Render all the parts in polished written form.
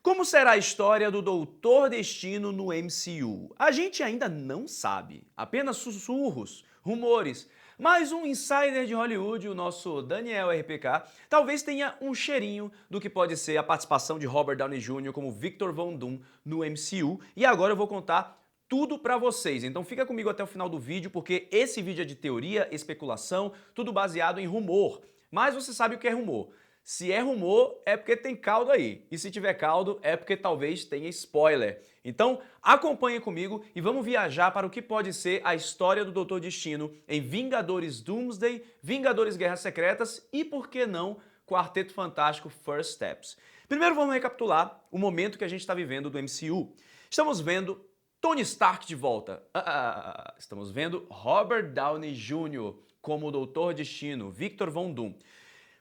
Como será a história do Doutor Destino no MCU? A gente ainda não sabe, apenas sussurros, rumores. Mas um insider de Hollywood, o nosso Daniel RPK, talvez tenha um cheirinho do que pode ser a participação de Robert Downey Jr. como Victor Von Doom no MCU. E agora eu vou contar tudo pra vocês. Então fica comigo até o final do vídeo, porque esse vídeo é de teoria, especulação, tudo baseado em rumor. Mas você sabe o que é rumor. Se é rumor, é porque tem caldo aí. E se tiver caldo, é porque talvez tenha spoiler. Então, acompanhe comigo e vamos viajar para o que pode ser a história do Doutor Destino em Vingadores Doomsday, Vingadores Guerras Secretas e, por que não, Quarteto Fantástico First Steps. Primeiro vamos recapitular o momento que a gente está vivendo do MCU. Estamos vendo Tony Stark de volta. Estamos vendo Robert Downey Jr. como o Doutor Destino, Victor Von Doom.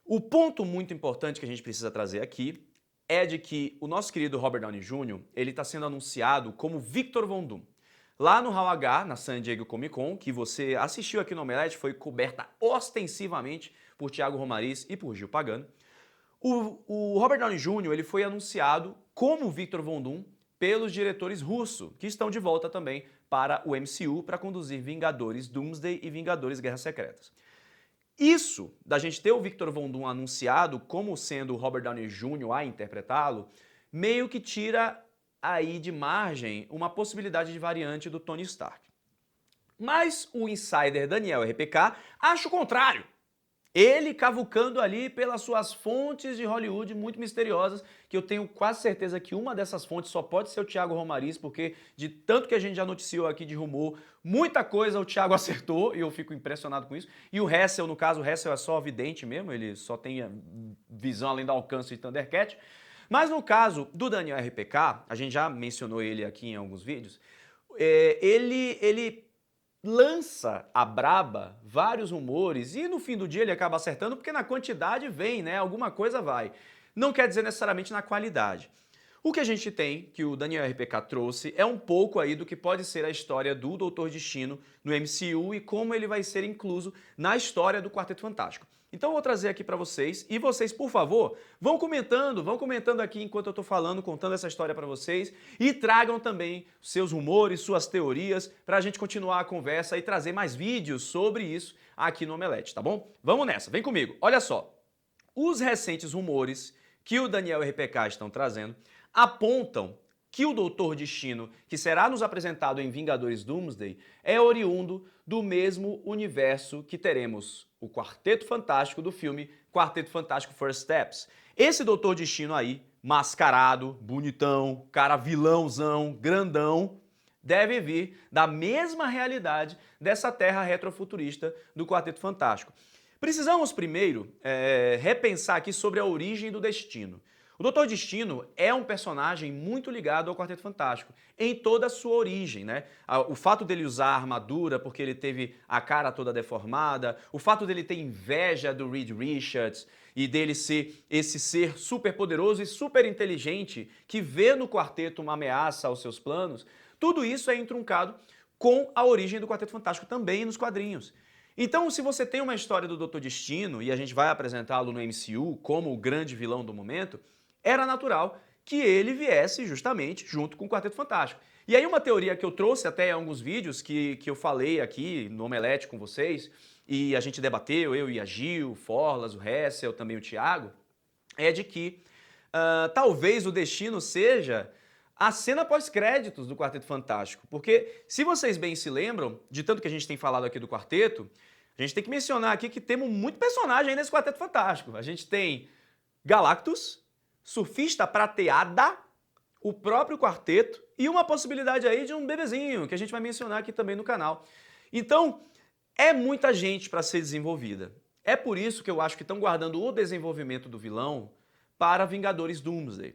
O ponto muito importante que a gente precisa trazer aqui é de que o nosso querido Robert Downey Jr. ele está sendo anunciado como Victor Von Doom. Lá no Hall H, na San Diego Comic Con, que você assistiu aqui no Omelete, foi coberta ostensivamente por Thiago Romariz e por Gil Pagano. O Robert Downey Jr. ele foi anunciado como Victor Von Doom pelos diretores russos, que estão de volta também para o MCU para conduzir Vingadores Doomsday e Vingadores Guerras Secretas. Isso, da gente ter o Victor Von Doom anunciado como sendo o Robert Downey Jr. a interpretá-lo, meio que tira aí de margem uma possibilidade de variante do Tony Stark. Mas o insider Daniel RPK acha o contrário. Ele cavucando ali pelas suas fontes de Hollywood muito misteriosas, que eu tenho quase certeza que uma dessas fontes só pode ser o Thiago Romariz, porque de tanto que a gente já noticiou aqui de rumor, muita coisa o Thiago acertou e eu fico impressionado com isso. E o Hessel, no caso, o Hessel é só vidente mesmo, ele só tem visão além do alcance de Thundercat. Mas no caso do Daniel RPK, a gente já mencionou ele aqui em alguns vídeos, ele lança a braba vários rumores e no fim do dia ele acaba acertando porque na quantidade vem, né? Alguma coisa vai. Não quer dizer necessariamente na qualidade. O que a gente tem, que o Daniel RPK trouxe, é um pouco aí do que pode ser a história do Doutor Destino no MCU e como ele vai ser incluso na história do Quarteto Fantástico. Então eu vou trazer aqui pra vocês e vocês, por favor, vão comentando aqui enquanto eu tô falando, contando essa história pra vocês e tragam também seus rumores, suas teorias pra gente continuar a conversa e trazer mais vídeos sobre isso aqui no Omelete, tá bom? Vamos nessa, vem comigo. Olha só, os recentes rumores que o Daniel RPK estão trazendo apontam que o Doutor Destino, que será nos apresentado em Vingadores Doomsday, é oriundo do mesmo universo que teremos o Quarteto Fantástico do filme Quarteto Fantástico First Steps. Esse Doutor Destino aí, mascarado, bonitão, cara vilãozão, grandão, deve vir da mesma realidade dessa terra retrofuturista do Quarteto Fantástico. Precisamos primeiro repensar aqui sobre a origem do Destino. O Doutor Destino é um personagem muito ligado ao Quarteto Fantástico, em toda a sua origem, né? O fato dele usar a armadura porque ele teve a cara toda deformada, o fato dele ter inveja do Reed Richards e dele ser esse ser super poderoso e super inteligente que vê no quarteto uma ameaça aos seus planos, tudo isso é entroncado com a origem do Quarteto Fantástico também nos quadrinhos. Então, se você tem uma história do Doutor Destino, e a gente vai apresentá-lo no MCU como o grande vilão do momento, era natural que ele viesse justamente junto com o Quarteto Fantástico. E aí uma teoria que eu trouxe até em alguns vídeos que eu falei aqui no Omelete com vocês, e a gente debateu, eu e a Gil, o Forlas, o Hessel, também o Thiago, é de que talvez o Destino seja a cena pós-créditos do Quarteto Fantástico. Porque, se vocês bem se lembram, de tanto que a gente tem falado aqui do Quarteto, a gente tem que mencionar aqui que temos muito personagem aí nesse Quarteto Fantástico. A gente tem Galactus, Surfista Prateada, o próprio Quarteto e uma possibilidade aí de um bebezinho, que a gente vai mencionar aqui também no canal. Então, é muita gente para ser desenvolvida. É por isso que eu acho que estão guardando o desenvolvimento do vilão para Vingadores Doomsday.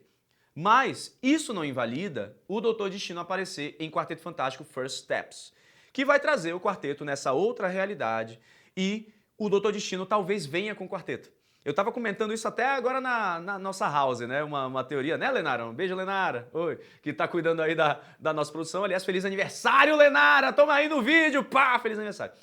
Mas isso não invalida o Doutor Destino aparecer em Quarteto Fantástico First Steps, que vai trazer o quarteto nessa outra realidade e o Doutor Destino talvez venha com o quarteto. Eu tava comentando isso até agora na nossa house, né? Uma teoria, né, Lenara? Um beijo, Lenara. Oi. Que tá cuidando aí da nossa produção. Aliás, feliz aniversário, Lenara! Toma aí no vídeo, pá! Feliz aniversário.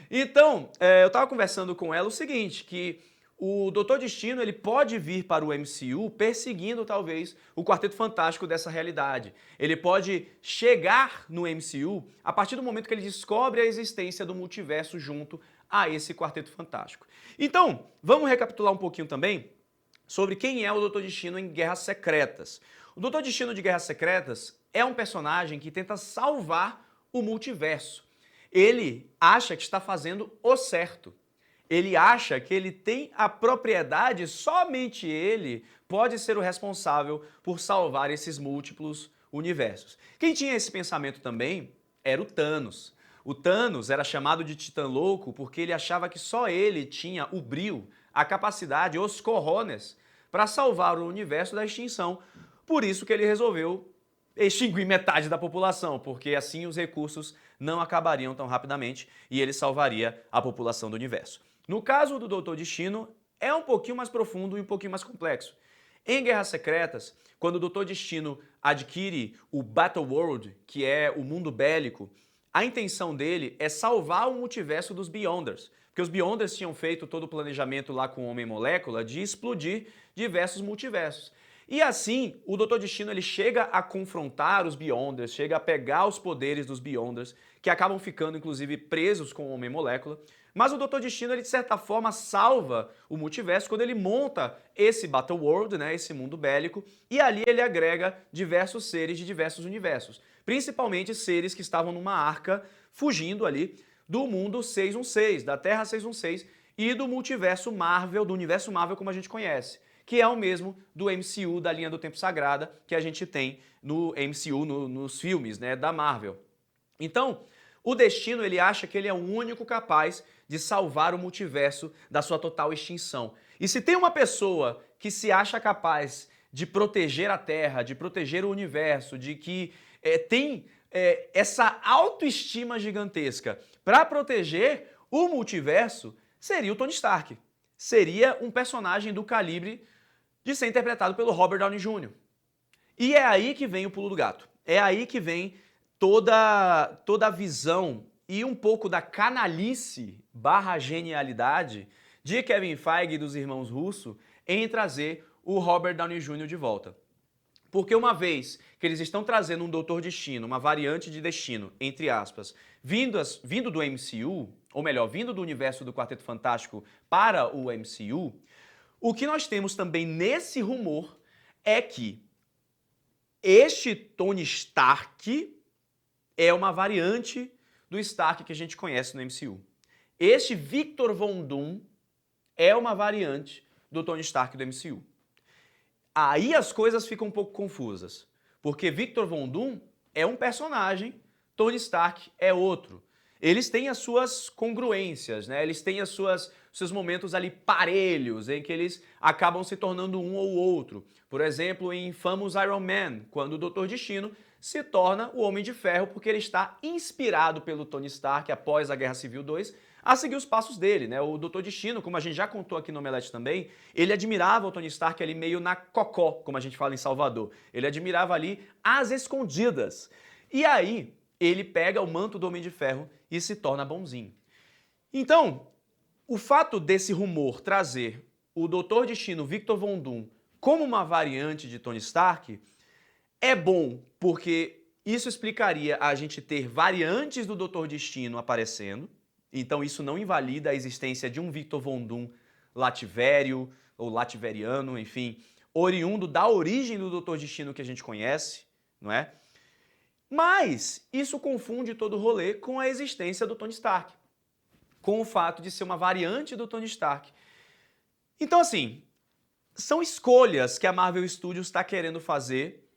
Então, eu tava conversando com ela o seguinte, que o Doutor Destino ele pode vir para o MCU perseguindo talvez o Quarteto Fantástico dessa realidade. Ele pode chegar no MCU a partir do momento que ele descobre a existência do multiverso junto a esse Quarteto Fantástico. Então, vamos recapitular um pouquinho também sobre quem é o Doutor Destino em Guerras Secretas. O Doutor Destino de Guerras Secretas é um personagem que tenta salvar o multiverso. Ele acha que está fazendo o certo. Ele acha que ele tem a propriedade, somente ele pode ser o responsável por salvar esses múltiplos universos. Quem tinha esse pensamento também era o Thanos. O Thanos era chamado de Titã Louco porque ele achava que só ele tinha o brio, a capacidade, os cojones, para salvar o universo da extinção. Por isso que ele resolveu extinguir metade da população, porque assim os recursos não acabariam tão rapidamente e ele salvaria a população do universo. No caso do Doutor Destino, é um pouquinho mais profundo e um pouquinho mais complexo. Em Guerras Secretas, quando o Doutor Destino adquire o Battleworld, que é o mundo bélico, a intenção dele é salvar o multiverso dos Beyonders, porque os Beyonders tinham feito todo o planejamento lá com o Homem-Molécula de explodir diversos multiversos. E assim, o Doutor Destino ele chega a confrontar os Beyonders, chega a pegar os poderes dos Beyonders, que acabam ficando inclusive presos com o Homem-Molécula. Mas o Doutor Destino, ele de certa forma salva o multiverso quando ele monta esse Battleworld, né, esse mundo bélico, e ali ele agrega diversos seres de diversos universos, principalmente seres que estavam numa arca fugindo ali do mundo 616, da Terra 616 e do multiverso Marvel, do universo Marvel como a gente conhece, que é o mesmo do MCU, da linha do Tempo Sagrada, que a gente tem no MCU, nos filmes, né, da Marvel. Então, o Destino ele acha que ele é o único capaz de salvar o multiverso da sua total extinção. E se tem uma pessoa que se acha capaz de proteger a Terra, de proteger o universo, de que tem essa autoestima gigantesca para proteger o multiverso, seria o Tony Stark. Seria um personagem do calibre de ser interpretado pelo Robert Downey Jr. E é aí que vem o pulo do gato. É aí que vem toda a visão e um pouco da canalice / genialidade de Kevin Feige e dos irmãos Russo em trazer o Robert Downey Jr. de volta. Porque uma vez que eles estão trazendo um Doutor Destino, uma variante de Destino, entre aspas, vindo do MCU, ou melhor, vindo do universo do Quarteto Fantástico para o MCU, o que nós temos também nesse rumor é que este Tony Stark é uma variante do Stark que a gente conhece no MCU. Este Victor Von Doom é uma variante do Tony Stark do MCU. Aí as coisas ficam um pouco confusas, porque Victor Von Doom é um personagem, Tony Stark é outro. Eles têm as suas congruências, né? Eles têm seus momentos ali parelhos, em que eles acabam se tornando um ou outro. Por exemplo, em Famous Iron Man, quando o Doutor Destino se torna o Homem de Ferro, porque ele está inspirado pelo Tony Stark após a Guerra Civil 2 a seguir os passos dele, né? O Doutor Destino, como a gente já contou aqui no Omelete também, ele admirava o Tony Stark ali meio na cocó, como a gente fala em Salvador. Ele admirava ali às escondidas. E aí, ele pega o manto do Homem de Ferro e se torna bonzinho. Então, o fato desse rumor trazer o Doutor Destino Victor Von Doom como uma variante de Tony Stark é bom, porque isso explicaria a gente ter variantes do Doutor Destino aparecendo, então isso não invalida a existência de um Victor Von Doom lativério ou lativeriano, enfim, oriundo da origem do Doutor Destino que a gente conhece, não é? Mas isso confunde todo o rolê com a existência do Tony Stark, com o fato de ser uma variante do Tony Stark. Então, assim, são escolhas que a Marvel Studios está querendo fazer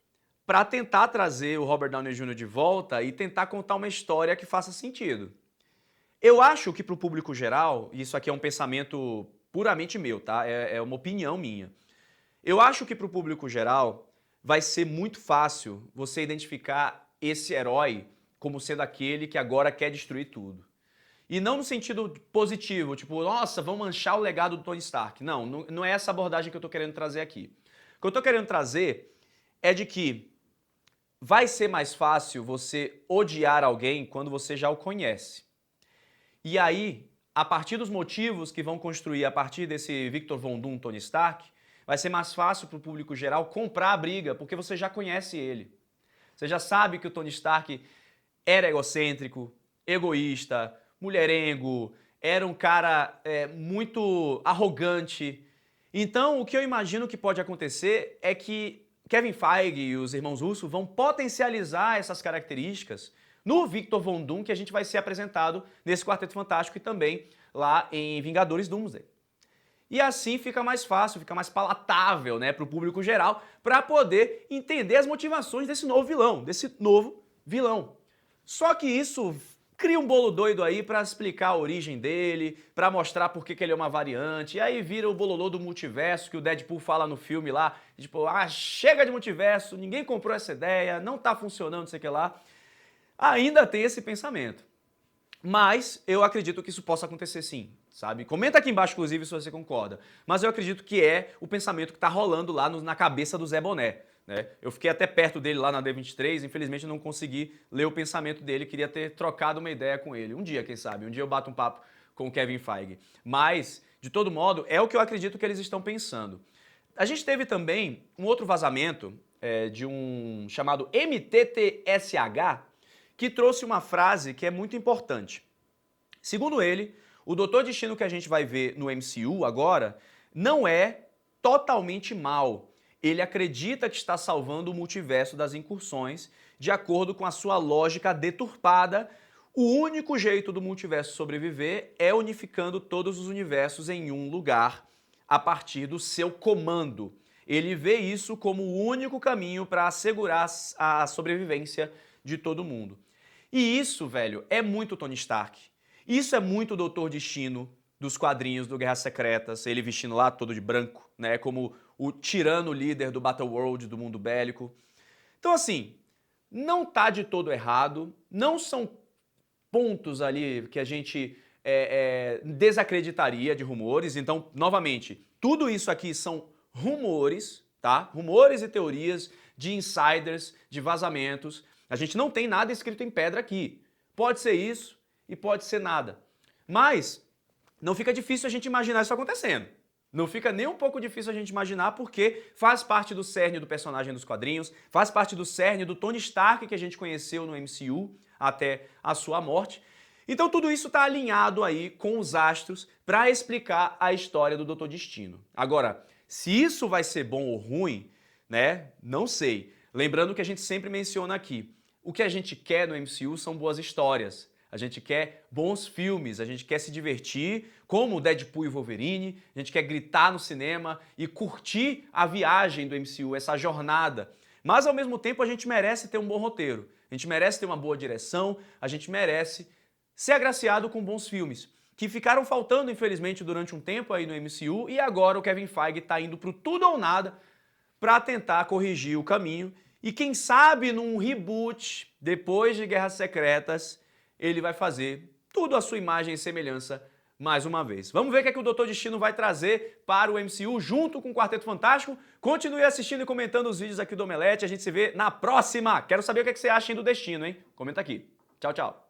para tentar trazer o Robert Downey Jr. de volta e tentar contar uma história que faça sentido. Eu acho que para o público geral, e isso aqui é um pensamento puramente meu, tá? É uma opinião minha. Eu acho que para o público geral vai ser muito fácil você identificar esse herói como sendo aquele que agora quer destruir tudo. E não no sentido positivo, tipo, nossa, vamos manchar o legado do Tony Stark. Não é essa abordagem que eu estou querendo trazer aqui. O que eu estou querendo trazer é de que vai ser mais fácil você odiar alguém quando você já o conhece. E aí, a partir dos motivos que vão construir a partir desse Victor Von Doom Tony Stark, vai ser mais fácil para o público geral comprar a briga, porque você já conhece ele. Você já sabe que o Tony Stark era egocêntrico, egoísta, mulherengo, era um cara muito arrogante. Então, o que eu imagino que pode acontecer é que Kevin Feige e os irmãos Russo vão potencializar essas características no Victor Von Doom, que a gente vai ser apresentado nesse Quarteto Fantástico e também lá em Vingadores Doomsday. E assim fica mais fácil, fica mais palatável, né, para o público geral, para poder entender as motivações desse novo vilão. Só que isso cria um bolo doido aí para explicar a origem dele, para mostrar por que ele é uma variante, e aí vira o bololô do multiverso que o Deadpool fala no filme lá, tipo, chega de multiverso, ninguém comprou essa ideia, não tá funcionando, não sei o que lá. Ainda tem esse pensamento. Mas eu acredito que isso possa acontecer sim, sabe? Comenta aqui embaixo, inclusive, se você concorda. Mas eu acredito que é o pensamento que tá rolando lá na cabeça do Zé Boné. Né? Eu fiquei até perto dele lá na D23, infelizmente não consegui ler o pensamento dele, queria ter trocado uma ideia com ele. Um dia, quem sabe, um dia eu bato um papo com o Kevin Feige. Mas, de todo modo, é o que eu acredito que eles estão pensando. A gente teve também um outro vazamento de um chamado MTTSH, que trouxe uma frase que é muito importante. Segundo ele, o Doutor Destino que a gente vai ver no MCU agora não é totalmente mal. Ele acredita que está salvando o multiverso das incursões, de acordo com a sua lógica deturpada. O único jeito do multiverso sobreviver é unificando todos os universos em um lugar, a partir do seu comando. Ele vê isso como o único caminho para assegurar a sobrevivência de todo mundo. E isso, velho, é muito Tony Stark. Isso é muito Doutor Destino dos quadrinhos do Guerras Secretas, ele vestindo lá todo de branco, né, como o tirano líder do Battleworld, do mundo bélico. Então, assim, não tá de todo errado, não são pontos ali que a gente desacreditaria de rumores. Então, novamente, tudo isso aqui são rumores, tá? Rumores e teorias de insiders, de vazamentos. A gente não tem nada escrito em pedra aqui. Pode ser isso e pode ser nada. Mas não fica difícil a gente imaginar isso acontecendo. Não fica nem um pouco difícil a gente imaginar, porque faz parte do cerne do personagem dos quadrinhos, faz parte do cerne do Tony Stark que a gente conheceu no MCU até a sua morte. Então tudo isso está alinhado aí com os astros para explicar a história do Doutor Destino. Agora, se isso vai ser bom ou ruim, né? Não sei. Lembrando que a gente sempre menciona aqui, o que a gente quer no MCU são boas histórias. A gente quer bons filmes, a gente quer se divertir, como Deadpool e Wolverine, a gente quer gritar no cinema e curtir a viagem do MCU, essa jornada. Mas ao mesmo tempo a gente merece ter um bom roteiro, a gente merece ter uma boa direção, a gente merece ser agraciado com bons filmes, que ficaram faltando infelizmente durante um tempo aí no MCU, e agora o Kevin Feige está indo pro tudo ou nada para tentar corrigir o caminho, e quem sabe num reboot, depois de Guerras Secretas, ele vai fazer tudo à sua imagem e semelhança mais uma vez. Vamos ver o que é que o Doutor Destino vai trazer para o MCU junto com o Quarteto Fantástico. Continue assistindo e comentando os vídeos aqui do Omelete. A gente se vê na próxima. Quero saber o que é que você acha do Destino, hein? Comenta aqui. Tchau, tchau.